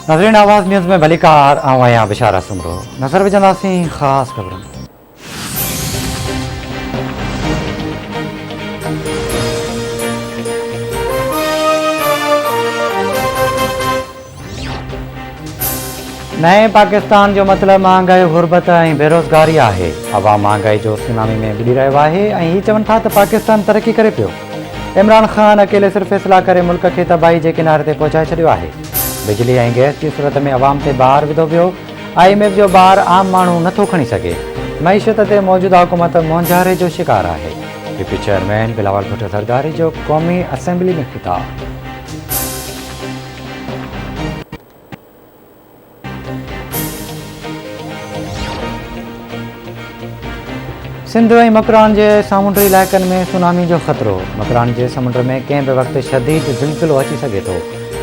नाज़रीन आवाज़ न्यूज़ में भलीकार आवां बिशारा सुमरो नज़र विझंदासीं ख़ासि ख़बरूं। नए पाकिस्तान जो मतलब महांगाई गुरबत ऐं बेरोज़गारी आहे। अवाम महांगाई जो सुनामी में बुॾी रहियो आहे ऐं हीअ चवनि था त पाकिस्तान तरक़ी करे पियो। इमरान ख़ान अकेले सिर्फ़ फ़ैसिला करे मुल्क खे तबाही जे किनारे ते पहुचाए छॾियो आहे। बिजली ऐं गैस जी सूरत में अवाम ते बार विधो पियो। IMF जो बार आम माण्हू नथो खणी सघे। मईशत ते मौजूदा हुकूमत मोहनजारे जो शिकार आहे। PP चेयरमैन बिलावल भुट्टो ज़रदारी जो क़ौमी असेंबली में ख़िताब। सिंध ऐं मकरान जे सामुंडी इलाइक़नि में सुनामी जो ख़तरो। मकरान जे समुंड में कंहिं बि वक़्तु शदीद ज़िलज़िलो अची सघे थो।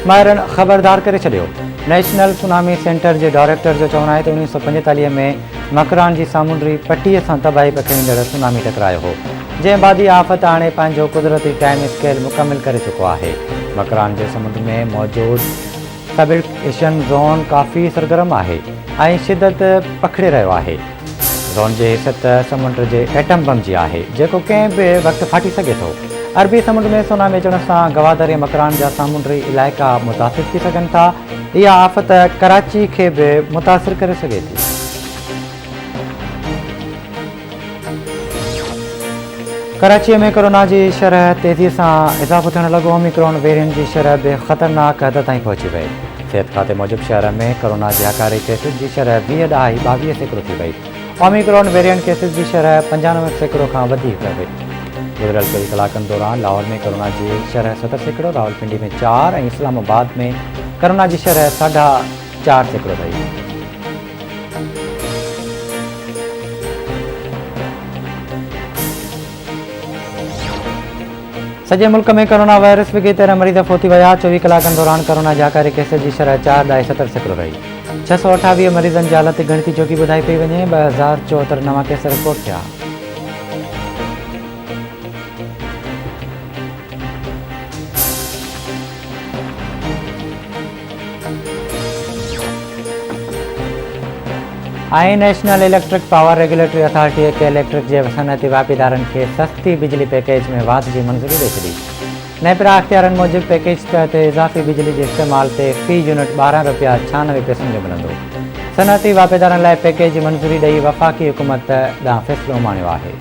माहिरनि ख़बरदार करे छॾियो। नेशनल सुनामी सेंटर जे डायरेक्टर जो चवणु आहे त 1945 में मकरान जी सामुंडी पटीअ सां तबाही पखिड़ींदड़ सुनामी टकरायो हो, जंहिं बादी आफ़त हाणे पंहिंजो कुदरती टाइम स्केल मुकमिल करे चुको आहे। मकरान जे समुंड में मौजूदु सबइल्क्शन ज़ोन काफ़ी सरगर्म आहे ऐं शिदत पखिड़े रहियो आहे। ज़ोन जी हिसत समुंड जे एटम बम जी आहे, जेको कंहिं बि वक़्तु फाटी सघे थो। अरबी समुंड में सुनामी अचण सां गवादर मकरान जा सामुंडी इलाइक़ा मुतासिर थी सघनि था। इहा आफ़त कराची खे बि मुतासिर करे सघे थी। कराचीअ में कोरोना जी शरह तेज़ीअ सां इज़ाफ़ो थियणु लॻो। ओमिक्रॉन वेरिएंट जी शरह बि ख़तरनाक हद ताईं पहुची वई। सिहत खाते मूजिबि शहर में कोरोना जे हकारी केसिस जी शरह 20.22% थी वई। ओमिक्रॉन वेरिएंट केसिस जी शरह 95% खां वधीक रही। गुज़िरियल 24 कलाकनि दौरान लाहौर में कोरोना जी शरह 70%, रावलपिंडी में 4 ऐं इस्लामाबाद में कोरोना जी शरह 4.5% रही। सॼे मुल्क में कोरोना वायरस विघे 13 मरीज़ फ़ौत थी विया। 24 कलाकनि दौरान कोरोना जे हकारी केसिस जी शरह 4.70% रही। 628 मरीज़नि जी हालत गिणती चौकी ॿुधाई पई वञे। 2074 नवां केस रिपोर्ट थिया। National electric power regulatory authority के इलेक्ट्रिक जे सनअती वापीदारनि खे सस्ती बिजली पैकेज में वाध जी मंज़ूरी ॾेई छॾी। नेपरा अख़्तियारनि मूजिबि पैकेज तहत इज़ाफ़ी बिजली जे इस्तेमाल ते फ़ी यूनिट ₹12.96 जो मिलंदो। सनअती वापीदारनि लाइ पैकेज जी मंज़ूरी ॾेई वफ़ाक़ी हुकूमत ॾांहुं फ़ैसिलो माणियो आहे।